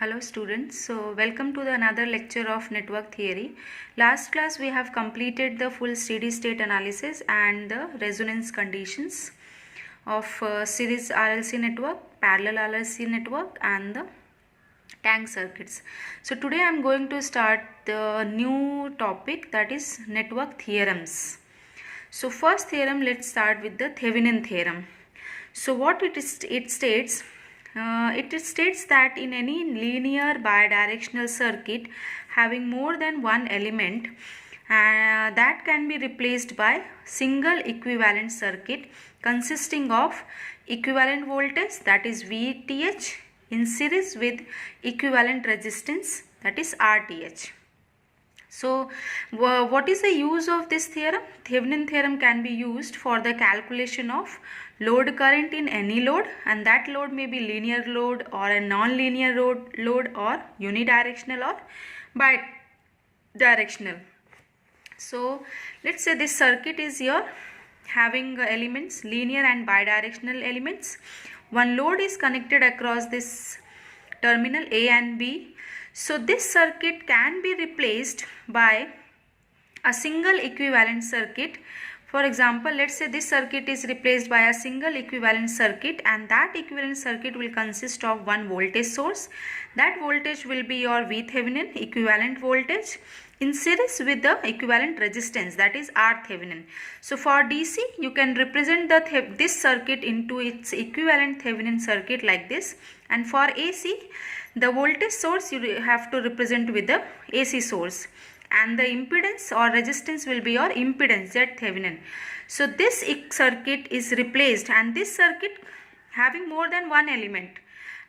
Hello students, so welcome to the another lecture of network theory. Last class we have completed the full steady state analysis and the resonance conditions of series RLC network, parallel RLC network and the tank circuits. So today I am going to start the new topic, that is network theorems. So first theorem, let's start with the Thevenin theorem. So what it states that in any linear bidirectional circuit having more than one element that can be replaced by single equivalent circuit consisting of equivalent voltage, that is VTH, in series with equivalent resistance, that is RTH. So what is the use of this theorem? Thevenin theorem can be used for the calculation of load current in any load, and that load may be linear load or a non-linear load or unidirectional or bidirectional. So let's say this circuit is here having elements, linear and bidirectional elements. One load is connected across this terminal A and B. So this circuit can be replaced by a single equivalent circuit. For example, let's say this circuit is replaced by a single equivalent circuit, and that equivalent circuit will consist of one voltage source. That voltage will be your VThevenin, equivalent voltage, in series with the equivalent resistance, that is RThevenin. So for DC, you can represent this circuit into its equivalent Thevenin circuit like this, and for AC, the voltage source you have to represent with the AC source, and the impedance or resistance will be your impedance, Z Thevenin. So this circuit is replaced, and this circuit having more than one element,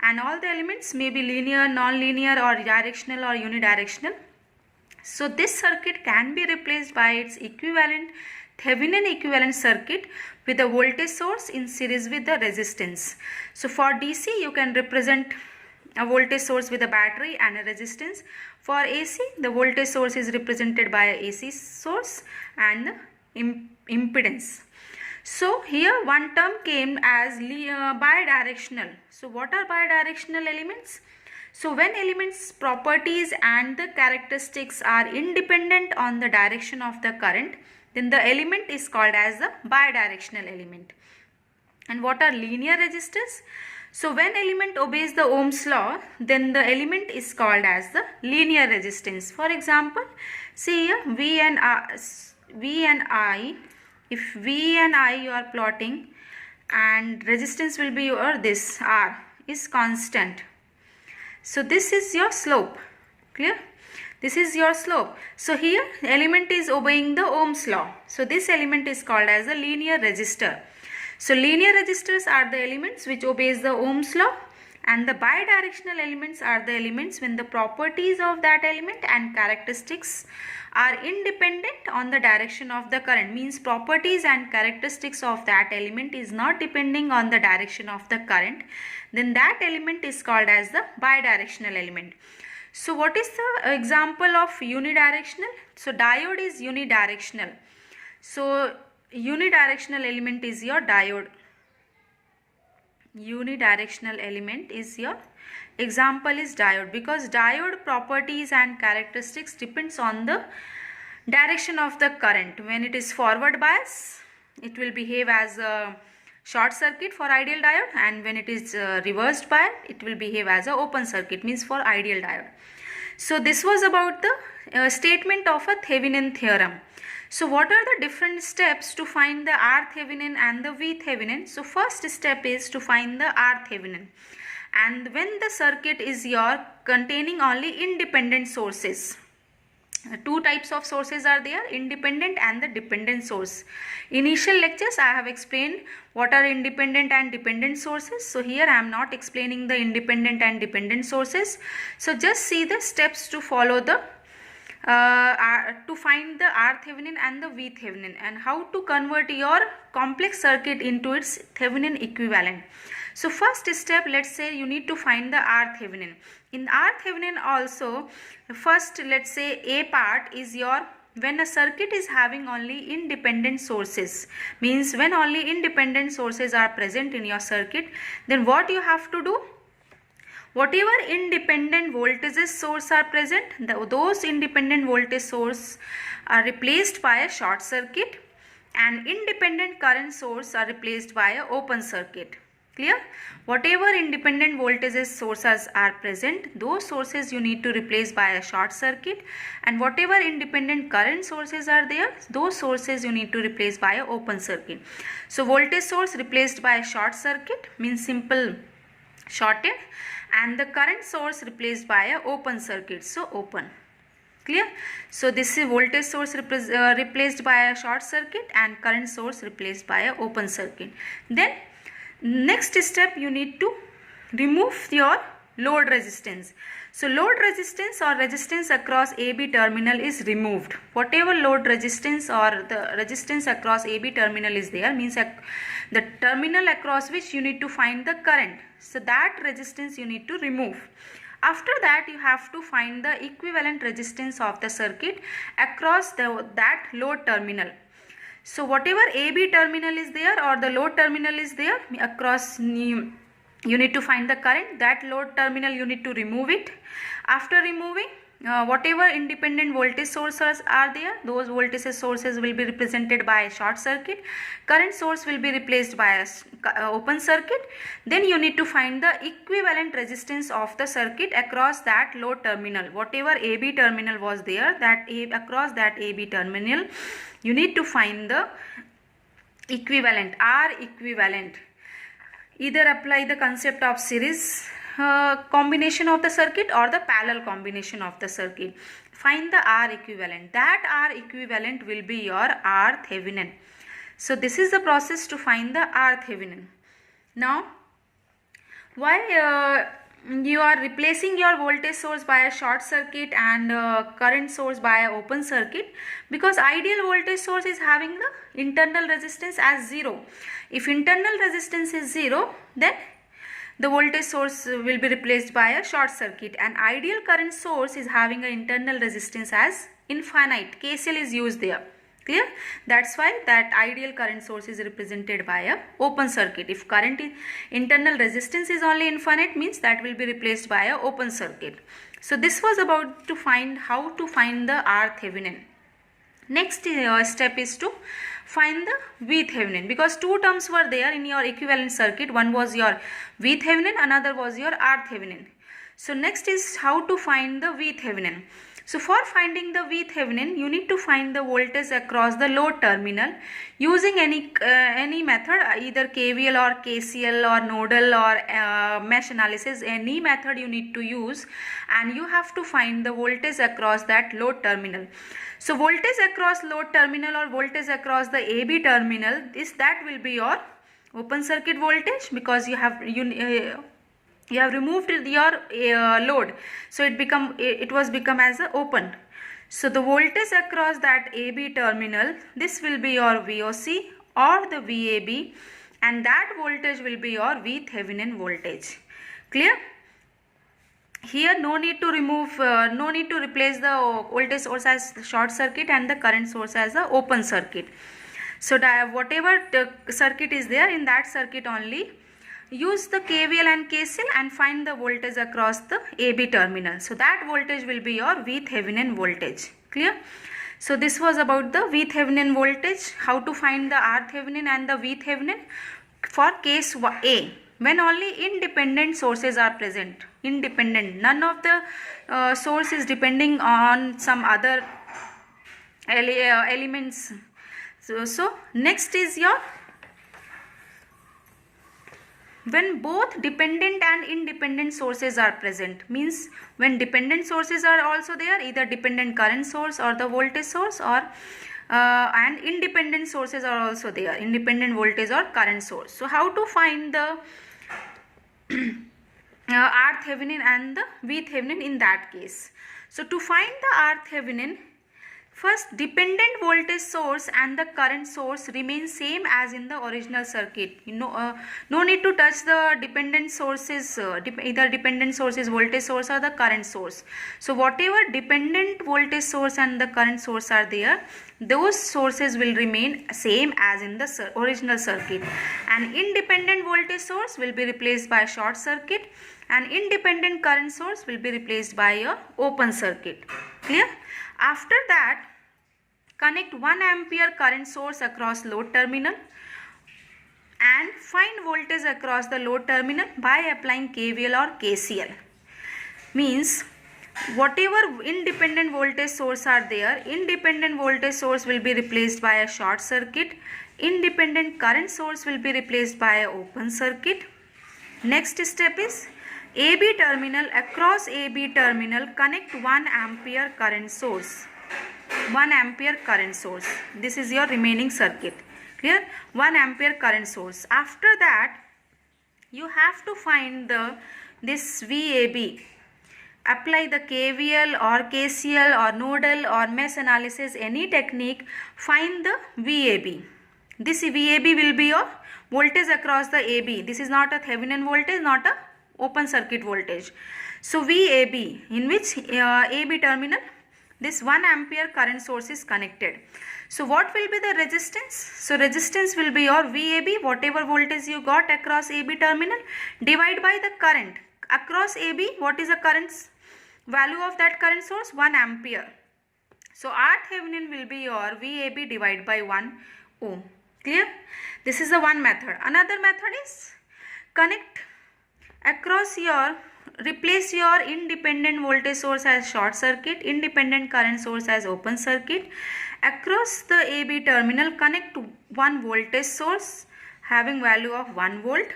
and all the elements may be linear, non-linear or directional or unidirectional. So this circuit can be replaced by its equivalent Thevenin equivalent circuit with a voltage source in series with the resistance. So for DC, you can represent a voltage source with a battery and a resistance. For AC, the voltage source is represented by a AC source and impedance. So here one term came as bidirectional. So what are bidirectional elements? So when elements properties and the characteristics are independent on the direction of the current, then the element is called as the bidirectional element. And what are linear resistors? So when element obeys the Ohm's law, then the element is called as the linear resistance. For example, see here V and I, if V and I you are plotting, and resistance will be your this R is constant. So this is your slope, clear? This is your slope. So here element is obeying the Ohm's law. So this element is called as a linear resistor. So linear resistors are the elements which obeys the Ohm's law, and the bidirectional elements are the elements when the properties of that element and characteristics are independent on the direction of the current. Means properties and characteristics of that element is not depending on the direction of the current, then that element is called as the bidirectional element. So what is the example of unidirectional? So diode is unidirectional. So unidirectional element is your diode. Unidirectional element is your example is diode, because diode properties and characteristics depends on the direction of the current. When it is forward bias, it will behave as a short circuit for ideal diode, and when it is reversed bias, it will behave as a open circuit, means for ideal diode. So this was about the statement of a Thevenin theorem. So what are the different steps to find the RThevenin and the VThevenin? So first step is to find the RThevenin. And when the circuit is your containing only independent sources. Two types of sources are there, independent and the dependent source. Initial lectures I have explained what are independent and dependent sources. So here I am not explaining the independent and dependent sources. So just see the steps to follow the to find the RThevenin and the VThevenin, and how to convert your complex circuit into its Thevenin equivalent. So first step, let's say you need to find the RThevenin. In RThevenin also, first let's say A part is your when a circuit is having only independent sources, means when only independent sources are present in your circuit, then what you have to do? Whatever independent voltage source are present, those independent voltage source are replaced by a short circuit, and independent current source are replaced by a open circuit. Clear? Whatever independent voltage sources are present, those sources you need to replace by a short circuit, and whatever independent current sources are there, those sources you need to replace by a open circuit. So voltage source replaced by a short circuit means simple shorted, and the current source replaced by a open circuit, so open. Clear? So this is voltage source replaced by a short circuit and current source replaced by a open circuit. Then next step, you need to remove your load resistance. So load resistance or resistance across AB terminal is removed. Whatever load resistance or the resistance across AB terminal is there, means the terminal across which you need to find the current. So that resistance you need to remove. After that, you have to find the equivalent resistance of the circuit across that load terminal. So whatever AB terminal is there or the load terminal is there, across you need to find the current. That load terminal you need to remove it. After removing, whatever independent voltage sources are there, those voltage sources will be represented by a short circuit. Current source will be replaced by a open circuit. Then you need to find the equivalent resistance of the circuit across that load terminal. Whatever AB terminal was there, across that AB terminal you need to find the equivalent, R equivalent. Either apply the concept of series combination of the circuit or the parallel combination of the circuit. Find the R equivalent. That R equivalent will be your R Thevenin. So this is the process to find the R Thevenin. Now, why you are replacing your voltage source by a short circuit and current source by an open circuit? Because ideal voltage source is having the internal resistance as 0. If internal resistance is 0, then the voltage source will be replaced by a short circuit, and ideal current source is having an internal resistance as infinite. KCL is used there. Clear? That's why that ideal current source is represented by a open circuit. If current internal resistance is only infinite, means that will be replaced by a open circuit. So this was about to find how to find the R Thevenin. Next step is to find the V Thevenin, because two terms were there in your equivalent circuit. One was your V Thevenin, another was your R Thevenin. So next is how to find the V Thevenin. So for finding the V Thevenin, you need to find the voltage across the load terminal using any method, either KVL or KCL or nodal or mesh analysis. Any method you need to use, and you have to find the voltage across that load terminal. So voltage across load terminal or voltage across the AB terminal, that will be your open circuit voltage, because you have removed your load, so it was become as a open. So the voltage across that AB terminal, this will be your VOC or the VAB, and that voltage will be your V Thevenin voltage. Clear? Here no need to replace the voltage source as short circuit and the current source as the open circuit. So whatever circuit is there, in that circuit only use the KVL and KCL and find the voltage across the AB terminal. So that voltage will be your V Thevenin voltage. Clear? So this was about the V Thevenin voltage, how to find the R Thevenin and the V Thevenin for case A, when only independent sources are present. Independent, none of the source is depending on some other elements. So next is your when both dependent and independent sources are present, means when dependent sources are also there, either dependent current source or the voltage source, or and independent sources are also there, independent voltage or current source. So how to find the R Thevenin and the V Thevenin in that case? So to find the R Thevenin, first, dependent voltage source and the current source remain same as in the original circuit. No need to touch the dependent sources, either dependent source is voltage source or the current source. So whatever dependent voltage source and the current source are there, those sources will remain same as in the original circuit, and independent voltage source will be replaced by short circuit, and independent current source will be replaced by a open circuit. Clear? After that, connect 1 ampere current source across load terminal and find voltage across the load terminal by applying KVL or KCL. Means whatever independent voltage source are there, independent voltage source will be replaced by a short circuit, independent current source will be replaced by a open circuit. Next step is AB terminal, across AB terminal connect 1 ampere current source. 1 ampere current source. This is your remaining circuit. Clear? 1 ampere current source. After that, you have to find this VAB. Apply the KVL or KCL or nodal or mesh analysis, any technique. Find the VAB. This VAB will be your voltage across the AB. This is not a Thevenin voltage, not a open circuit voltage. So VAB, in which AB terminal this 1 ampere current source is connected. So what will be the resistance? So resistance will be your VAB, whatever voltage you got across AB terminal, divide by the current. Across AB, what is the current value of that current source? 1 ampere. So RThevenin will be your VAB divided by 1 ohm. Clear? This is the one method. Another method is connect across your, replace your independent voltage source as short circuit, independent current source as open circuit. Across the AB terminal connect 1 voltage source having value of 1 volt.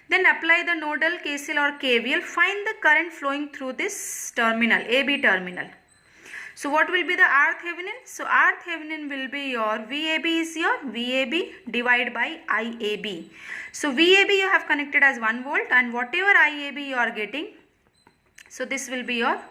Then apply the nodal, KCL or KVL. Find the current flowing through this terminal, AB terminal. So what will be the RThevenin? So RThevenin will be your VAB is your VAB divided by IAB. So VAB you have connected as 1 volt and whatever IAB you are getting, so this will be your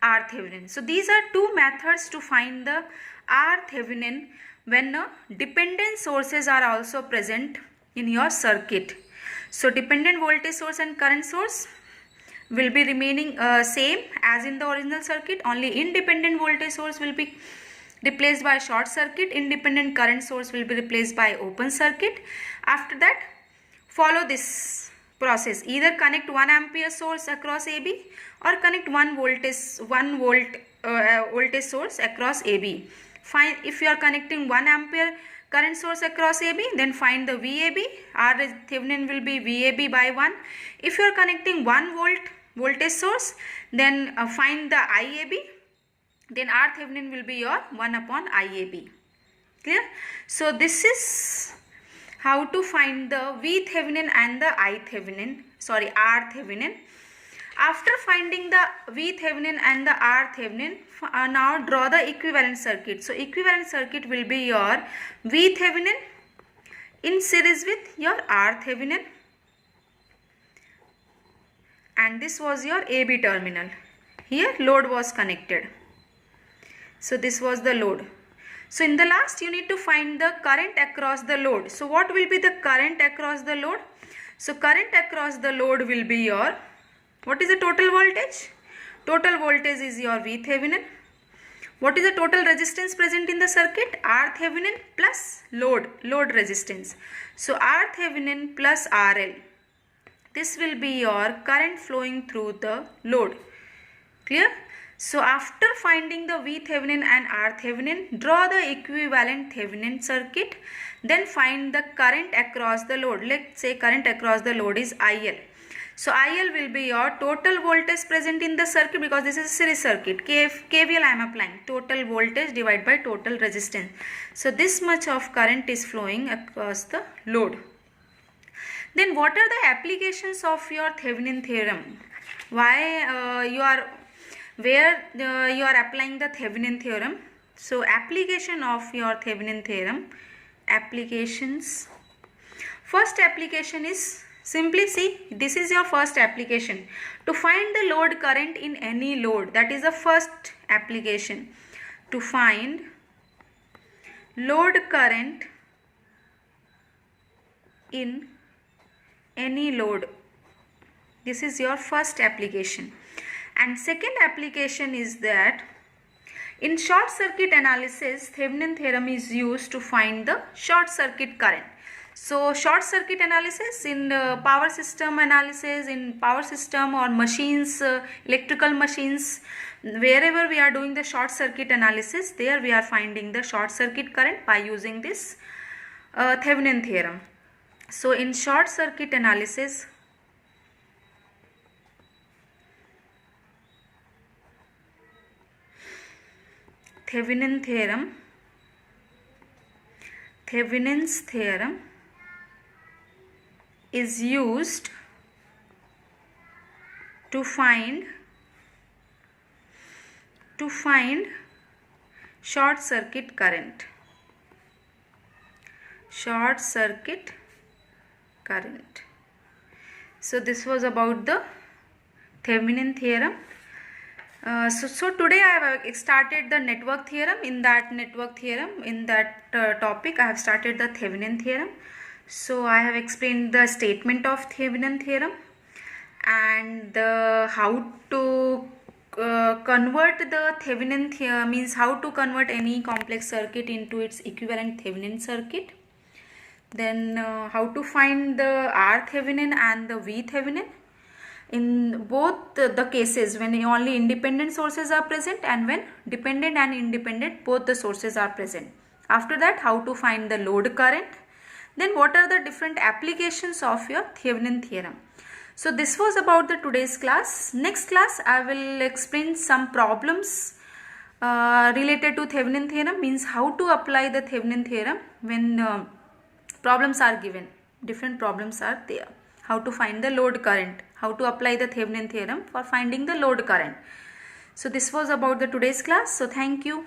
RThevenin. So these are two methods to find the RThevenin when dependent sources are also present in your circuit. So dependent voltage source and current source will be remaining same as in the original circuit. Only independent voltage source will be replaced by short circuit, independent current source will be replaced by open circuit. After that, follow this process. Either connect 1 ampere source across AB or connect 1 volt voltage source across AB. Find, if you are connecting 1 ampere current source across AB, then find the VAB. RThevenin will be VAB by 1. If you are connecting 1 volt voltage source, then find the IAB. Then RThevenin will be your 1 upon IAB. Clear? So this is how to find the VThevenin and the RThevenin. After finding the VThevenin and the RThevenin, now draw the equivalent circuit. So equivalent circuit will be your VThevenin in series with your RThevenin, and this was your AB terminal. Here load was connected. So this was the load. So in the last you need to find the current across the load. So what will be the current across the load? So current across the load will be your, what is the total voltage? Total voltage is your VThevenin. What is the total resistance present in the circuit? RThevenin plus load resistance. So RThevenin plus RL. This will be your current flowing through the load. Clear? So after finding the VThevenin and RThevenin, draw the equivalent Thevenin circuit. Then find the current across the load. Let's say current across the load is IL. So IL will be your total voltage present in the circuit, because this is a series circuit. KVL I am applying. Total voltage divided by total resistance. So this much of current is flowing across the load. Then what are the applications of your Thevenin theorem? Why you are applying the Thevenin theorem? So application of your Thevenin theorem. Applications. First application is, simply see, this is your first application. To find the load current in any load, that is the first application. To find load current in any load. This is your first application. And second application is that in short circuit analysis, Thevenin theorem is used to find the short circuit current. So short circuit analysis in power system analysis, in power system or machines, electrical machines, wherever we are doing the short circuit analysis, there we are finding the short circuit current by using this Thevenin theorem. So in short circuit analysis, Thevenin's theorem is used to find short circuit current. Short circuit current. So this was about the Thevenin theorem. So today I have started the network theorem. In that topic I have started the Thevenin theorem. So I have explained the statement of Thevenin theorem and how to convert the Thevenin theorem, means how to convert any complex circuit into its equivalent Thevenin circuit. Then how to find the R Thevenin and the V Thevenin in both the cases, when only independent sources are present and when dependent and independent both the sources are present. After that, how to find the load current. Then what are the different applications of your Thevenin theorem. So this was about the today's class. Next class I will explain some problems related to Thevenin theorem, means how to apply the Thevenin theorem when problems are given. Different problems are there. How to find the load current, how to apply the Thevenin theorem for finding the load current. So this was about the today's class. So thank you.